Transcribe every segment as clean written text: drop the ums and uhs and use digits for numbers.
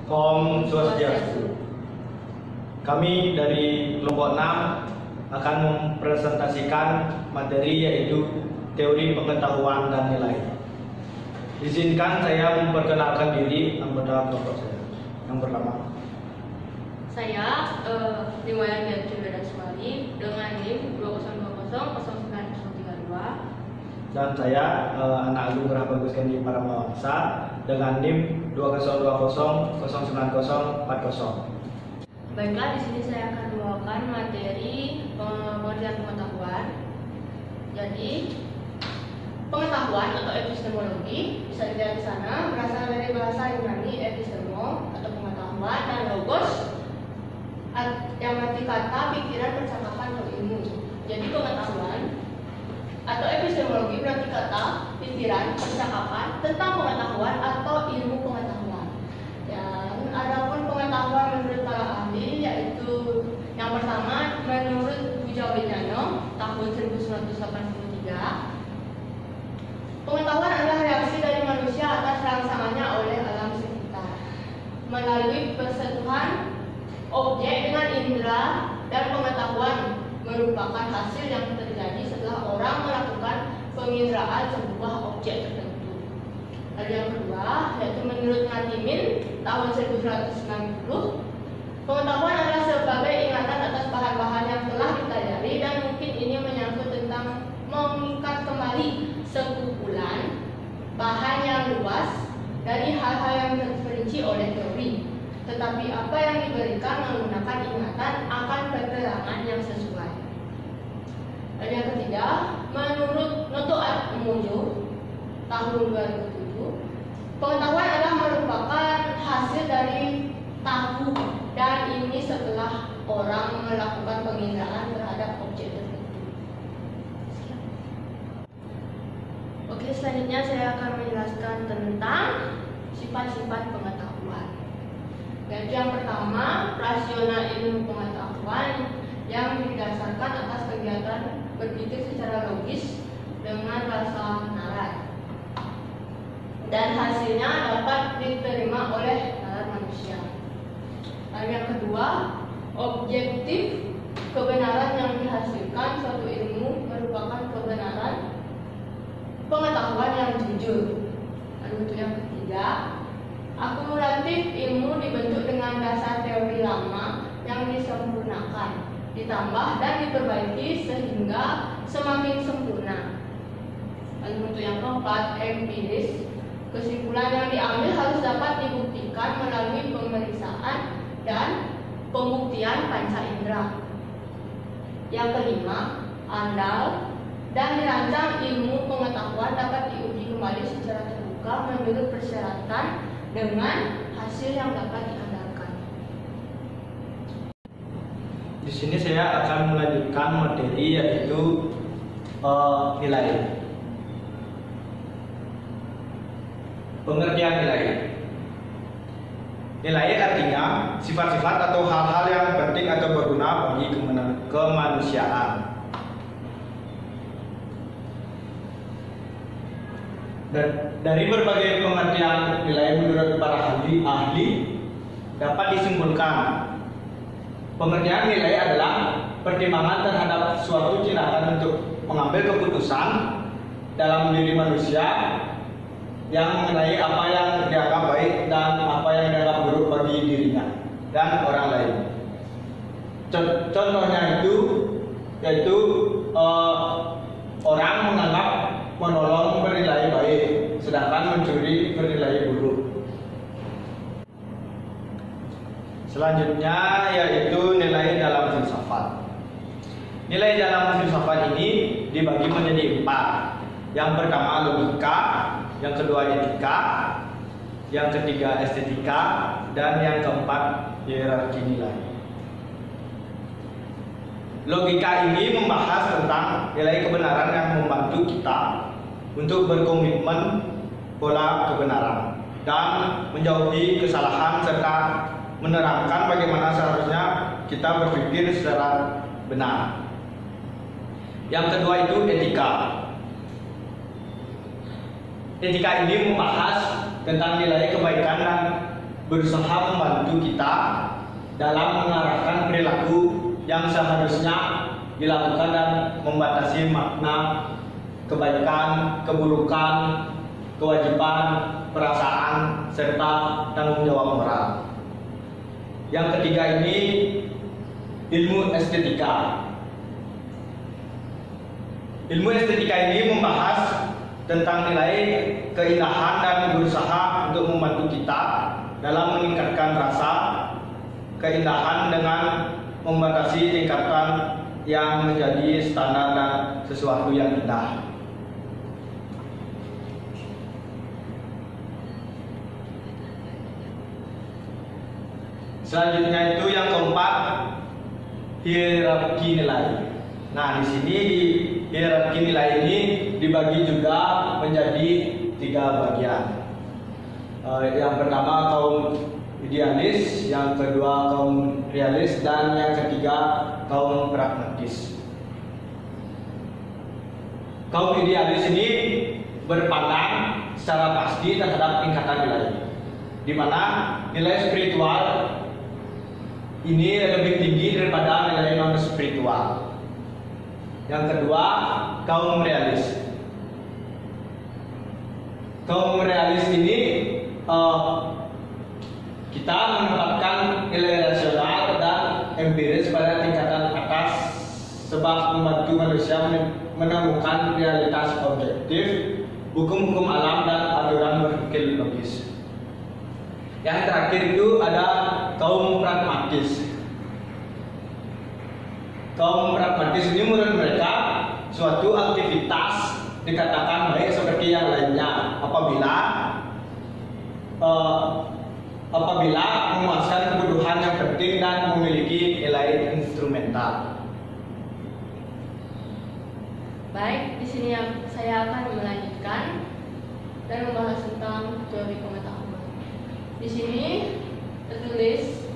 Om Swastiastu. Kami dari kelompok 6 akan mempresentasikan materi yaitu teori pengetahuan dan nilai. Izinkan saya memperkenalkan diri anggota kelompok saya. Yang pertama, saya Riwayat Gertrude Wedaswari dengan NIM 202009092. dan saya anak Agung Rahbagus Kendi Paramawangsa dengan NIM 202009040. Baiklah, di sini saya akan membawakan materi pengertian pengetahuan. Jadi, pengetahuan atau epistemologi bisa dilihat di sana berasal dari bahasa Yunani epistemo atau pengetahuan dan logos yang arti kata, pikiran, percakapan atau ilmu. Jadi pengetahuan atau epistemologi berarti kata, pikiran, percakapan tentang pengetahuan atau ilmu pengetahuan. Dan adapun pengetahuan menurut para ahli yaitu yang pertama menurut Wijawidjana tahun 1983. Pengetahuan adalah reaksi dari manusia atas rangsangannya oleh alam sekitar melalui persentuhan objek dengan indera, dan pengetahuan merupakan hasil yang terjadi setelah orang melakukan penginderaan sebuah objek tertentu. Lalu yang kedua, yaitu menurut Natimin tahun 1990, pengetahuan adalah sebagai ingatan atas bahan-bahan yang telah dipelajari dan mungkin ini menyangkut tentang mengikat kembali sekumpulan bahan yang luas dari hal-hal yang terperinci oleh teori. Tetapi apa yang diberikan menggunakan ingatan akan keterangan yang sesuai. Dan yang ketiga, menurut Noto Atmojo tahun 2007, pengetahuan adalah merupakan hasil dari tahu, dan ini setelah orang melakukan penginderaan terhadap objek tertentu. Oke, selanjutnya saya akan menjelaskan tentang sifat-sifat pengetahuan. Yaitu yang pertama, rasional ilmu pengetahuan yang didasarkan atas kegiatan berpikir secara logis dengan rasa nalar, dan hasilnya dapat diterima oleh nalar manusia. Lalu yang kedua, objektif kebenaran yang dihasilkan suatu ilmu merupakan kebenaran pengetahuan yang jujur. Lalu untuk yang ketiga, akumulatif ilmu dibentuk dengan dasar teori lama yang disempurnakan, ditambah dan diperbaiki sehingga semakin sempurna. Lalu untuk yang keempat, empiris, kesimpulan yang diambil harus dapat dibuktikan melalui pemeriksaan dan pembuktian panca indera. Yang kelima, andal, dan dirancang ilmu pengetahuan dapat diuji kembali secara terbuka menurut persyaratan dengan hasil yang dapat diandalkan. di sini saya akan melanjutkan materi yaitu nilai. Pengertian nilai. Nilai artinya sifat-sifat atau hal-hal yang penting atau berguna bagi kemanusiaan. Dan dari berbagai pengertian nilai menurut para ahli dapat disimpulkan pengertian nilai adalah pertimbangan terhadap suatu tindakan untuk mengambil keputusan dalam diri manusia yang mengenai apa yang dianggap baik dan apa yang dianggap buruk bagi dirinya dan orang lain. Contohnya yaitu orang menganggap menolong bernilai baik, sedangkan mencuri bernilai buruk. Selanjutnya yaitu nilai dalam filsafat. Nilai dalam filsafat ini dibagi menjadi 4. Yang pertama logika, yang kedua etika, yang ketiga estetika, dan yang keempat hierarki nilai. Logika ini membahas tentang nilai kebenaran yang membantu kita untuk berkomitmen pola kebenaran dan menjauhi kesalahan serta menerangkan bagaimana seharusnya kita berpikir secara benar. Yang kedua itu etika. Etika ini membahas tentang nilai kebaikan dan berusaha membantu kita dalam mengarahkan perilaku yang seharusnya dilakukan dan membatasi makna kebaikan, keburukan, kewajiban, perasaan, serta tanggung jawab moral. Yang ketiga ini ilmu estetika. Ilmu estetika ini membahas tentang nilai keindahan dan berusaha untuk membantu kita dalam meningkatkan rasa keindahan dengan membatasi tingkatan yang menjadi standar dan sesuatu yang indah. Selanjutnya itu yang keempat, hierarki nilai. Nah, di sini di hierarki nilai ini dibagi juga menjadi 3 bagian. Yang pertama kaum idealis, yang kedua kaum realis, dan yang ketiga kaum pragmatis. Kaum idealis ini berpandang secara pasti terhadap tingkatan nilai, di mana nilai spiritual ini lebih tinggi daripada nilai non spiritual. Yang kedua, kaum realis. Kaum realis ini kita menempatkan nilai rasional dan empiris pada tingkatan atas sebab membantu manusia menemukan realitas objektif, hukum-hukum alam dan aturan berpikir logis. Yang terakhir itu ada kaum pragmatis. Kaum pragmatis ini menurut mereka suatu aktivitas dikatakan baik seperti yang lainnya apabila memuaskan kebutuhan yang penting dan memiliki nilai instrumental. Baik, di sini saya akan melanjutkan dan membahas tentang teori pengetahuan. Di sini tertulis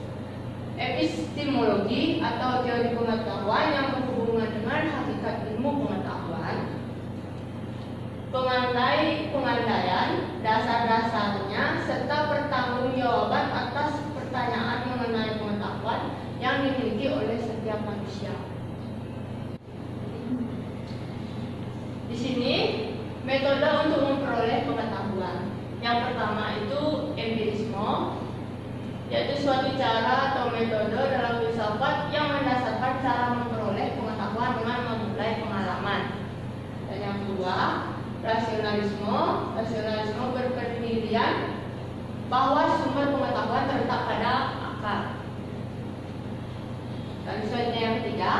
epistemologi atau teori pengetahuan yang berhubungan dengan hakikat ilmu pengetahuan, pengandaian, dasar-dasarnya, serta pertanggungjawaban atas pertanyaan mengenai pengetahuan yang dimiliki oleh setiap manusia. Di sini metode untuk memperoleh pengetahuan. Yang pertama itu empirisme, yaitu suatu cara atau metode dalam filsafat yang mendasarkan cara memperoleh pengetahuan dengan memulai pengalaman. Dan yang kedua, rasionalisme. Rasionalisme berpendirian bahwa sumber pengetahuan terletak pada akal. Dan selanjutnya yang ketiga,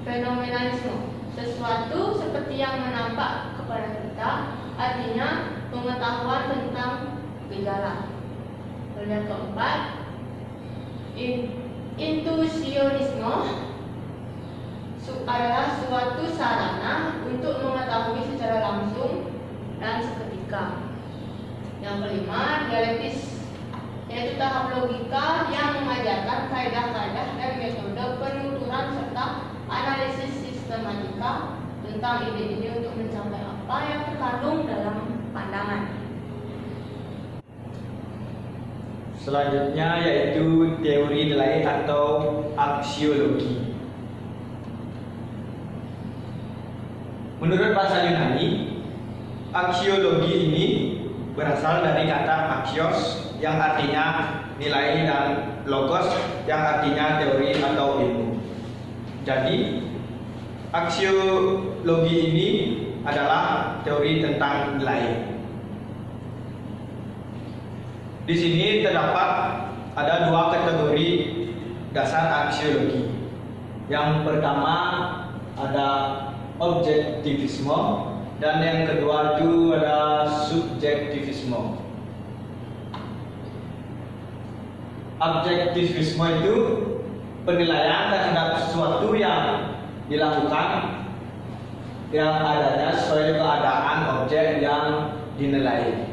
fenomenalisme. Sesuatu seperti yang menampak kepada kita, artinya pengetahuan tentang gejala. Dan yang keempat, intuisionisme adalah suatu sarana untuk mengetahui secara langsung dan seketika. Yang kelima, dialektis, yaitu tahap logika yang mengajarkan kaidah-kaidah dan metode penuturan serta analisis sistematika tentang ide-ide untuk mencapai apa yang terkandung dalam pandangan. Selanjutnya yaitu teori nilai atau aksiologi. Menurut bahasa Yunani, aksiologi ini berasal dari kata axios yang artinya nilai dan logos yang artinya teori atau ilmu. Jadi, aksiologi ini adalah teori tentang nilai. Di sini terdapat ada 2 kategori dasar aksiologi. Yang pertama ada objektivisme dan yang kedua itu ada subjektivisme. Objektivisme itu penilaian terhadap sesuatu yang dilakukan yang adanya sesuai keadaan objek yang dinilai.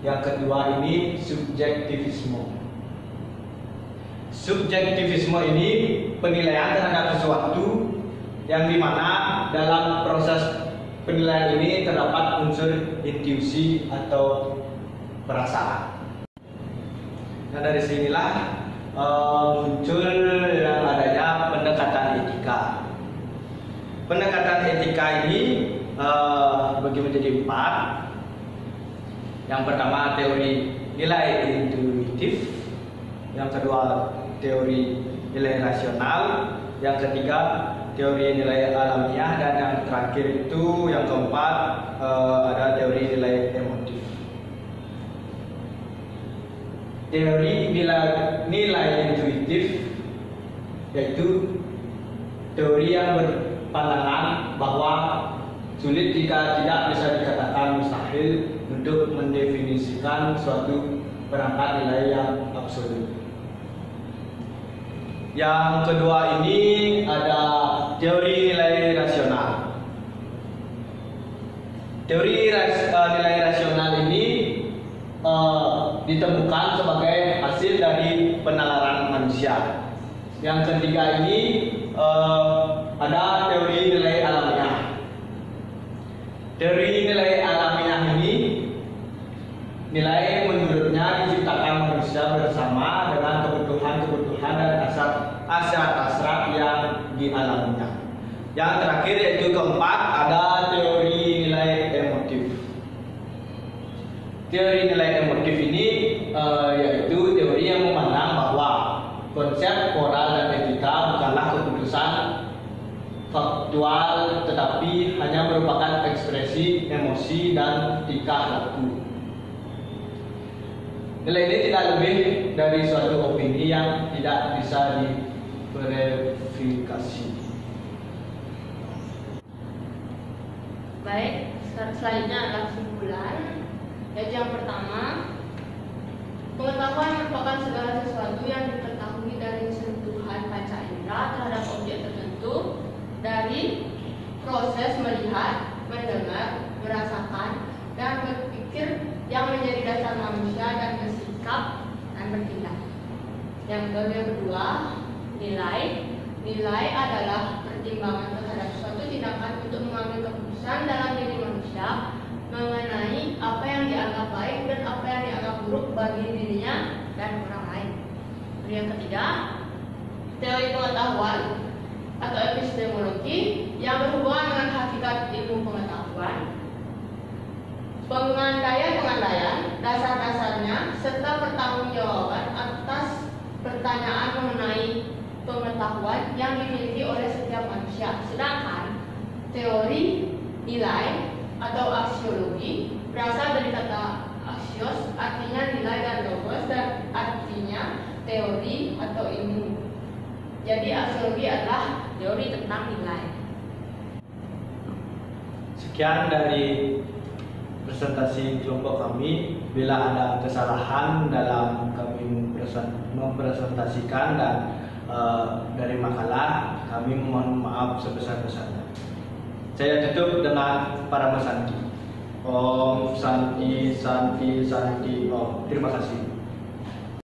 Yang kedua ini subjektivisme. Subjektivisme ini penilaian terhadap sesuatu yang dimana dalam proses penilaian ini terdapat unsur intuisi atau perasaan. Nah, dari sinilah muncul yang adanya pendekatan etika. Pendekatan etika ini bagi menjadi 4. Yang pertama teori nilai intuitif, yang kedua teori nilai rasional, yang ketiga teori nilai alamiah, dan yang terakhir itu yang keempat ada teori nilai emotif. Teori nilai intuitif yaitu teori yang berpandangan bahwa sulit jika tidak bisa dikatakan mustahil untuk mendefinisikan suatu perangkat nilai yang absolut. Yang kedua ini ada teori nilai rasional. Teori nilai rasional ini ditemukan sebagai hasil dari penalaran manusia. Yang ketiga ini ada teori nilai alamiah. Teori nilai alamiah ini nilai menurutnya diciptakan manusia bersama dengan kebutuhan-kebutuhan dan hasrat-hasrat yang dialaminya. Yang terakhir yaitu keempat ada teori nilai emotif. Teori nilai emotif ini yaitu teori yang memandang bahwa konsep moral dan etika bukanlah keputusan faktual tetapi hanya merupakan ekspresi emosi dan tingkah laku. Nilai ini tidak lebih dari suatu opini yang tidak bisa diverifikasi. Baik, selanjutnya adalah kesimpulan. Yaitu yang pertama, pengetahuan merupakan segala sesuatu yang diketahui dari sentuhan panca indera terhadap objek tertentu, dari proses melihat, mendengar, merasakan, dan berpikir yang menjadi dasar manusia dan bersikap dan bertindak. Yang kedua, nilai adalah pertimbangan terhadap suatu tindakan untuk mengambil keputusan dalam diri manusia mengenai apa yang dianggap baik dan apa yang dianggap buruk bagi dirinya dan orang lain. Yang ketiga, teori pengetahuan atau epistemologi yang berhubungan dengan hakikat ilmu pengetahuan, pengandaian, dasar-dasarnya, serta pertanggungjawaban atas pertanyaan mengenai pengetahuan yang dimiliki oleh setiap manusia. Sedangkan teori nilai atau aksiologi berasal dari kata aksios, artinya nilai, dan logos, dan artinya teori atau ilmu. Jadi aksiologi adalah teori tentang nilai. Sekian dari presentasi kelompok kami. Bila ada kesalahan dalam kami mempresentasikan dan dari makalah, kami mohon maaf sebesar-besarnya. Saya tutup dengan para Santi. Om Santi Santi Santi Om. Terima kasih.